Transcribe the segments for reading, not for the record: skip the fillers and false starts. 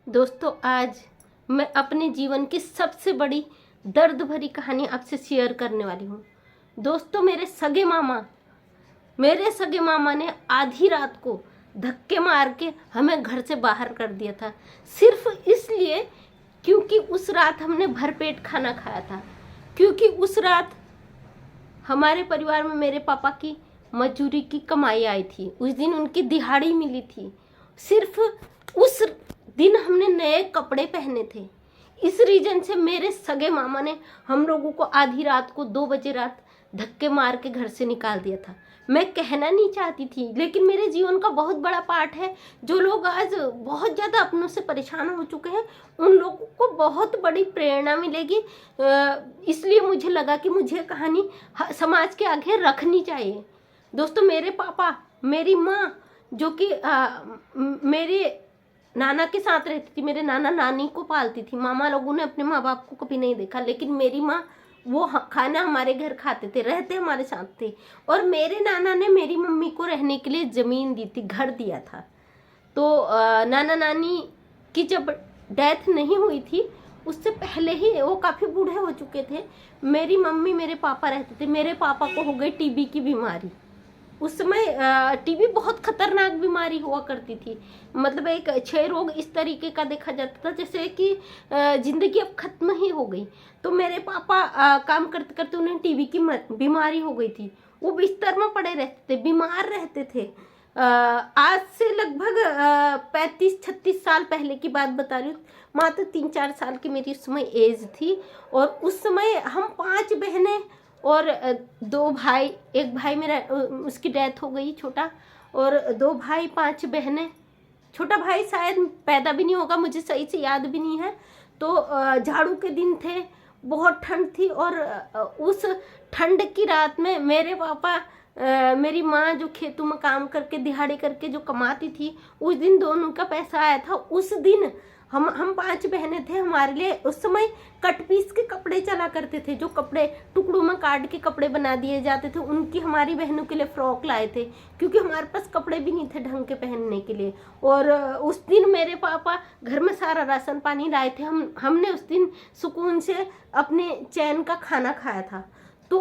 दोस्तों, आज मैं अपने जीवन की सबसे बड़ी दर्द भरी कहानी आपसे शेयर करने वाली हूँ। दोस्तों, मेरे सगे मामा ने आधी रात को धक्के मार के हमें घर से बाहर कर दिया था, सिर्फ इसलिए क्योंकि उस रात हमने भरपेट खाना खाया था। क्योंकि उस रात हमारे परिवार में मेरे पापा की मजदूरी की कमाई आई थी, उस दिन उनकी दिहाड़ी मिली थी। सिर्फ उस दिन हमने नए कपड़े पहने थे। इस रीजन से मेरे सगे मामा ने हम लोगों को आधी रात को 2 बजे रात धक्के मार के घर से निकाल दिया था। मैं कहना नहीं चाहती थी, लेकिन मेरे जीवन का बहुत बड़ा पार्ट है। जो लोग आज बहुत ज़्यादा अपनों से परेशान हो चुके हैं, उन लोगों को बहुत बड़ी प्रेरणा मिलेगी। इसलिए मुझे लगा कि मुझे कहानी समाज के आगे रखनी चाहिए। दोस्तों, मेरे पापा, मेरी माँ, जो कि मेरे नाना के साथ रहती थी, मेरे नाना नानी को पालती थी। मामा लोगों ने अपने माँ बाप को कभी नहीं देखा, लेकिन मेरी माँ वो खाना हमारे घर खाते थे, रहते हमारे साथ थे। और मेरे नाना ने मेरी मम्मी को रहने के लिए ज़मीन दी थी, घर दिया था। तो नाना नानी की जब डेथ नहीं हुई थी, उससे पहले ही वो काफ़ी बूढ़े हो चुके थे। मेरी मम्मी, मेरे पापा रहते थे। मेरे पापा को हो गई टीबी की बीमारी। उस समय टीबी बहुत खतरनाक बीमारी हुआ करती थी। मतलब एक क्षय रोग इस तरीके का देखा जाता था जैसे कि जिंदगी अब खत्म ही हो गई। तो मेरे पापा काम करते करते उन्हें टीबी की बीमारी हो गई थी। वो बिस्तर में पड़े रहते थे, बीमार रहते थे। आज से लगभग 35-36 साल पहले की बात बता रही हूँ। मात्र 3-4 साल की मेरी उस समय एज थी। और उस समय हम 5 बहनें और 2 भाई। एक भाई मेरा, उसकी डेथ हो गई छोटा, और 2 भाई 5 बहनें। छोटा भाई शायद पैदा भी नहीं होगा, मुझे सही से याद भी नहीं है। तो झाड़ू के दिन थे, बहुत ठंड थी। और उस ठंड की रात में मेरे पापा, मेरी माँ जो खेतों में काम करके दिहाड़ी करके जो कमाती थी, उस दिन दोनों का पैसा आया था। उस दिन हम 5 बहनें थे। हमारे लिए उस समय कट पीस के कपड़े चला करते थे, जो कपड़े टुकड़ों में काट के कपड़े बना दिए जाते थे, उनकी हमारी बहनों के लिए फ्रॉक लाए थे, क्योंकि हमारे पास कपड़े भी नहीं थे ढंग के पहनने के लिए। और उस दिन मेरे पापा घर में सारा राशन पानी लाए थे। हमने उस दिन सुकून से अपने चैन का खाना खाया था। तो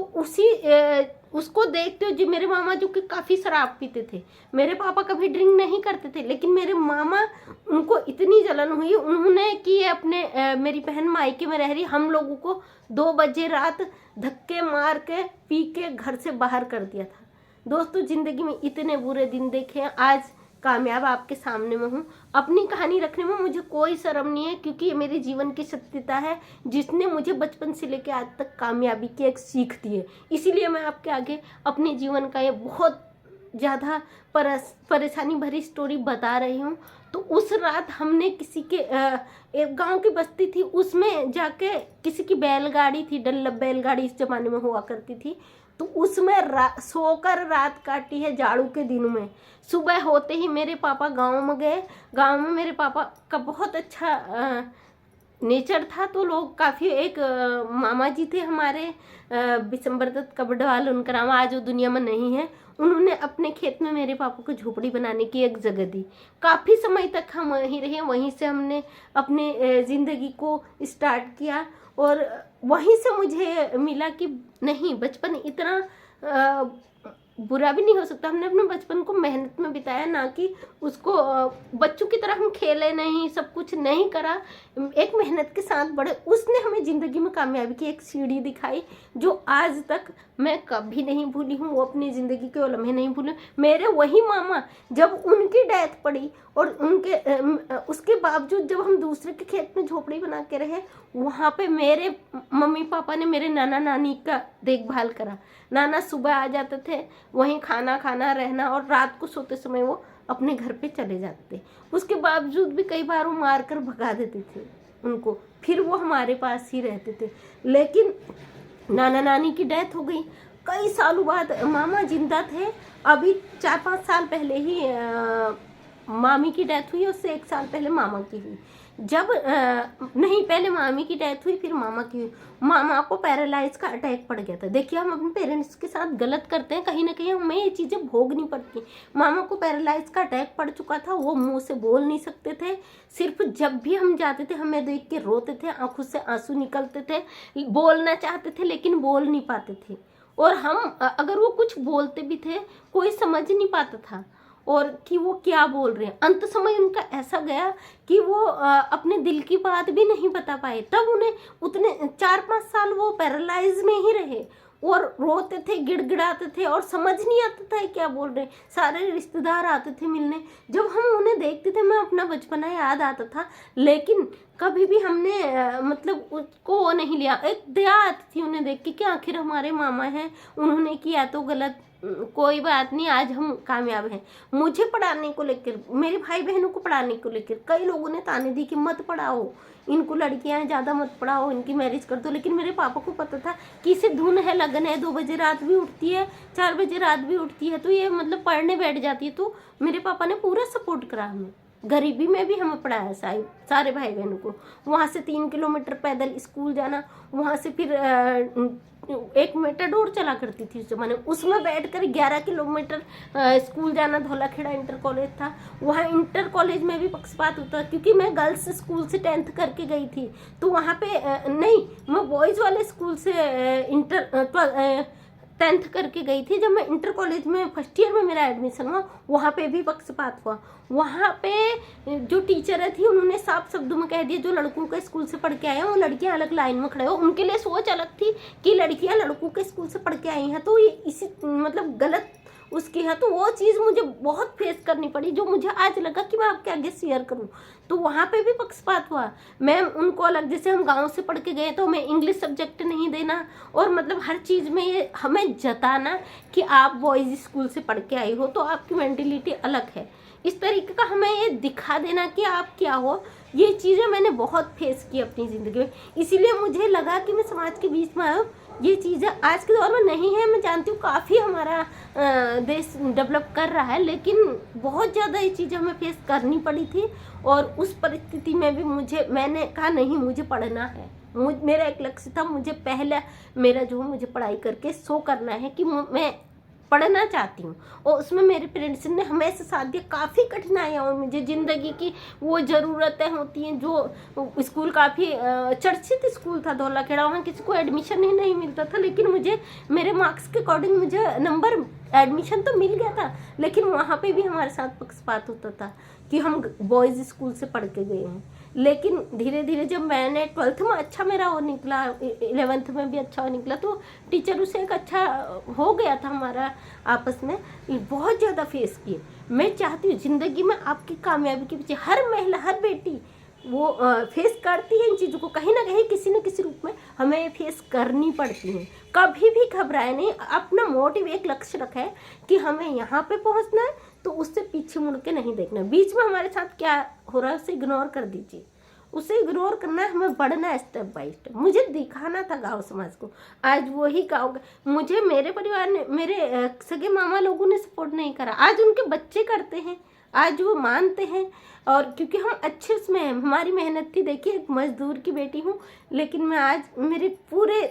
उसको देखते हुए जो मेरे मामा, जो कि काफ़ी शराब पीते थे, मेरे पापा कभी ड्रिंक नहीं करते थे, लेकिन मेरे मामा, उनको इतनी जलन हुई, उन्होंने कि अपने मेरी बहन मायके में रह रही, हम लोगों को 2 बजे रात धक्के मार के पी के घर से बाहर कर दिया था। दोस्तों, ज़िंदगी में इतने बुरे दिन देखे हैं, आज कामयाब आपके सामने में हूँ। अपनी कहानी रखने में मुझे कोई शर्म नहीं है, क्योंकि ये मेरे जीवन की सत्यता है, जिसने मुझे बचपन से लेकर आज तक कामयाबी की एक सीख दी है। इसीलिए मैं आपके आगे अपने जीवन का ये बहुत ज़्यादा परेशानी भरी स्टोरी बता रही हूँ। तो उस रात हमने किसी के एक गांव की बस्ती थी, उसमें जाके किसी की बैलगाड़ी थी, डल्लब बैलगाड़ी इस जमाने में हुआ करती थी। तो उसमें सोकर रात काटी है झाड़ू के दिनों में। सुबह होते ही मेरे पापा गांव में गए। गांव में मेरे पापा का बहुत अच्छा नेचर था। तो लोग काफ़ी, एक मामा जी थे हमारे, बिशंबर दत्त कबडवाल उनका नाम, आज वो दुनिया में नहीं है। उन्होंने अपने खेत में मेरे पापा को झोपड़ी बनाने की एक जगह दी। काफ़ी समय तक हम वहीं रहे, वहीं से हमने अपने ज़िंदगी को स्टार्ट किया। और वहीं से मुझे मिला कि नहीं, बचपन इतना बुरा भी नहीं हो सकता। हमने अपने बचपन को मेहनत में बिताया, ना कि उसको बच्चों की तरह हम खेले नहीं, सब कुछ नहीं करा। एक मेहनत के साथ बढ़े। उसने हमें ज़िंदगी में कामयाबी की एक सीढ़ी दिखाई, जो आज तक मैं कभी नहीं भूली हूँ। वो अपनी ज़िंदगी के लम्हे नहीं भूले। मेरे वही मामा, जब उनकी डेथ पड़ी और उसके बावजूद जब हम दूसरे के खेत में झोपड़ी बना के रहे, वहाँ पे मेरे मम्मी पापा ने मेरे नाना नानी का देखभाल करा। नाना सुबह आ जाते थे, वहीं खाना खाना, रहना, और रात को सोते समय वो अपने घर पे चले जाते थे। उसके बावजूद भी कई बार वो मार कर भगा देते थे उनको, फिर वो हमारे पास ही रहते थे। लेकिन नाना नानी की डेथ हो गई कई सालों बाद। मामा जिंदा थे, अभी 4-5 साल पहले ही मामी की डेथ हुई, उससे 1 साल पहले मामा की हुई। जब नहीं, पहले मामी की डेथ हुई फिर मामा की हुई। मामा को पैरालाइज का अटैक पड़ गया था। देखिए, हम अपने पेरेंट्स के साथ गलत करते हैं, कहीं ना कहीं हमें ये चीज़ें भोगनी पड़ती। मामा को पैरालाइज का अटैक पड़ चुका था, वो मुंह से बोल नहीं सकते थे। सिर्फ जब भी हम जाते थे हमें देख के रोते थे, आंखों से आंसू निकलते थे, बोलना चाहते थे लेकिन बोल नहीं पाते थे। और हम अगर वो कुछ बोलते भी थे कोई समझ नहीं पाता था और कि वो क्या बोल रहे हैं। अंत समय उनका ऐसा गया कि वो अपने दिल की बात भी नहीं बता पाए। तब उन्हें उतने 4-5 साल वो पैरालाइज में ही रहे और रोते थे, गिड़गिड़ाते थे और समझ नहीं आता था क्या बोल रहे हैं। सारे रिश्तेदार आते थे मिलने, जब हम उन्हें देखते थे मैं अपना बचपना याद आता था, लेकिन कभी भी हमने मतलब उसको वो नहीं लिया। एक दया आती थी उन्हें देख के कि आखिर हमारे मामा हैं, उन्होंने किया तो गलत, कोई बात नहीं, आज हम कामयाब हैं। मुझे पढ़ाने को लेकर, मेरे भाई बहनों को पढ़ाने को लेकर कई लोगों ने ताने दी कि मत पढ़ाओ इनको, लड़कियां हैं ज़्यादा मत पढ़ाओ, इनकी मैरिज कर दो। लेकिन मेरे पापा को पता था कि इसे धुन है, लगन है, 2 बजे रात भी उठती है, 4 बजे रात भी उठती है, तो ये मतलब पढ़ने बैठ जाती है। तो मेरे पापा ने पूरा सपोर्ट करा हमें, गरीबी में भी हमें पढ़ाया सारे भाई बहनों को। वहाँ से 3 किलोमीटर पैदल स्कूल जाना, वहाँ से फिर एक मेटाडोर चला करती थी उस जमाने, उसमें बैठकर 11 किलोमीटर स्कूल जाना। धौलाखेड़ा इंटर कॉलेज था, वहाँ इंटर कॉलेज में भी पक्षपात होता क्योंकि मैं गर्ल्स स्कूल से 10th करके गई थी। तो वहाँ पे नहीं, मैं बॉयज़ वाले स्कूल से 10th करके गई थी। जब मैं इंटर कॉलेज में फर्स्ट ईयर में मेरा एडमिशन हुआ, वहाँ पे भी पक्षपात हुआ। वहाँ पे जो टीचर थी उन्होंने साफ शब्दों में कह दिया जो लड़कों के स्कूल से पढ़ के आए हैं वो लड़कियाँ अलग लाइन में खड़े हो। उनके लिए सोच अलग थी कि लड़कियाँ लड़कों के स्कूल से पढ़ के आई हैं तो ये इसी मतलब गलत उसकी है। तो वो चीज़ मुझे बहुत फेस करनी पड़ी, जो मुझे आज लगा कि मैं आपके आगे शेयर करूं। तो वहाँ पे भी पक्षपात हुआ। मैं उनको अलग, जैसे हम गांव से पढ़ के गए तो हमें इंग्लिश सब्जेक्ट नहीं देना और मतलब हर चीज़ में ये हमें जताना कि आप बॉयज़ स्कूल से पढ़ के आई हो तो आपकी मेंटेलिटी अलग है। इस तरीके का हमें ये दिखा देना कि आप क्या हो। ये चीज़ें मैंने बहुत फेस की अपनी ज़िंदगी में, इसीलिए मुझे लगा कि मैं समाज के बीच में आऊँ। ये चीज़ें आज के दौर में नहीं है, मैं जानती हूँ काफ़ी हमारा देश डेवलप कर रहा है, लेकिन बहुत ज़्यादा ये चीज़ें हमें फेस करनी पड़ी थी। और उस परिस्थिति में भी मैंने कहा नहीं, मुझे पढ़ना है। मेरा एक लक्ष्य था, मुझे पहला मेरा जो मुझे पढ़ाई करके शो करना है कि मैं पढ़ना चाहती हूँ। और उसमें मेरे पेरेंट्स ने हमेशा साथ दिया। काफ़ी कठिनाइयाँ और मुझे ज़िंदगी की वो ज़रूरतें होती हैं। जो स्कूल काफ़ी चर्चित स्कूल था धौलाखेड़ा, वहाँ किसी को एडमिशन ही नहीं मिलता था, लेकिन मुझे मेरे मार्क्स के अकॉर्डिंग मुझे नंबर एडमिशन तो मिल गया था। लेकिन वहाँ पे भी हमारे साथ पक्षपात होता था कि हम बॉयज़ स्कूल से पढ़ के गए हैं। लेकिन धीरे धीरे जब मैंने 12th में अच्छा मेरा वो निकला, 11th में भी अच्छा निकला, तो टीचर उसे एक अच्छा हो गया था हमारा आपस में। बहुत ज़्यादा फेस किए। मैं चाहती हूँ ज़िंदगी में आपकी कामयाबी के पीछे हर महिला, हर बेटी वो फेस करती है इन चीज़ों को, कहीं ना कहीं किसी न किसी रूप में हमें फेस करनी पड़ती है। कभी भी घबराए नहीं, अपना मोटिव एक लक्ष्य रखा है कि हमें यहाँ पे पहुँचना है, तो उससे पीछे मुड़ के नहीं देखना। बीच में हमारे साथ क्या हो रहा है उसे इग्नोर कर दीजिए, उसे इग्नोर करना है, हमें बढ़ना है स्टेप बाय स्टेप। मुझे दिखाना था गांव समाज को, आज वही गाँव, मुझे मेरे परिवार ने, मेरे सगे मामा लोगों ने सपोर्ट नहीं करा, आज उनके बच्चे करते हैं, आज वो मानते हैं। और क्योंकि हम अच्छे उसमें हैं, हमारी मेहनत थी। देखिए, एक मजदूर की बेटी हूँ, लेकिन मैं आज मेरे पूरे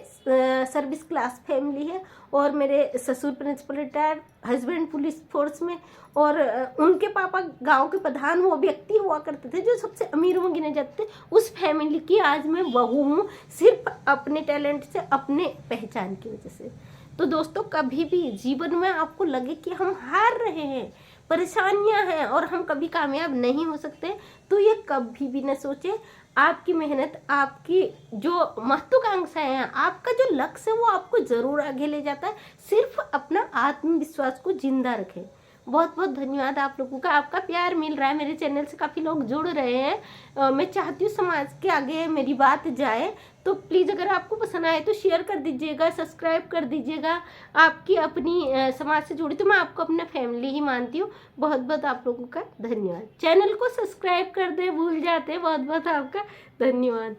सर्विस क्लास फैमिली है और मेरे ससुर principal retired, husband police force में, और उनके पापा गांव के प्रधान वो व्यक्ति हुआ करते थे जो सबसे अमीरों में गिने जाते थे। उस फैमिली की आज मैं बहू हूँ, सिर्फ अपने टैलेंट से, अपने पहचान की वजह से। तो दोस्तों, कभी भी जीवन में आपको लगे कि हम हार रहे हैं, परेशानियां हैं और हम कभी कामयाब नहीं हो सकते, तो ये कभी भी न सोचे। आपकी मेहनत, आपकी जो महत्वाकांक्षाएं हैं, आपका जो लक्ष्य है वो आपको ज़रूर आगे ले जाता है। सिर्फ अपना आत्मविश्वास को जिंदा रखें। बहुत बहुत धन्यवाद आप लोगों का, आपका प्यार मिल रहा है। मेरे चैनल से काफ़ी लोग जुड़ रहे हैं। मैं चाहती हूँ समाज के आगे मेरी बात जाए, तो प्लीज़ अगर आपको पसंद आए तो शेयर कर दीजिएगा, सब्सक्राइब कर दीजिएगा। आपकी अपनी समाज से जुड़ी तो मैं आपको अपना फैमिली ही मानती हूँ। बहुत बहुत आप लोगों का धन्यवाद। चैनल को सब्सक्राइब कर दे भूल जाते, बहुत बहुत आपका धन्यवाद।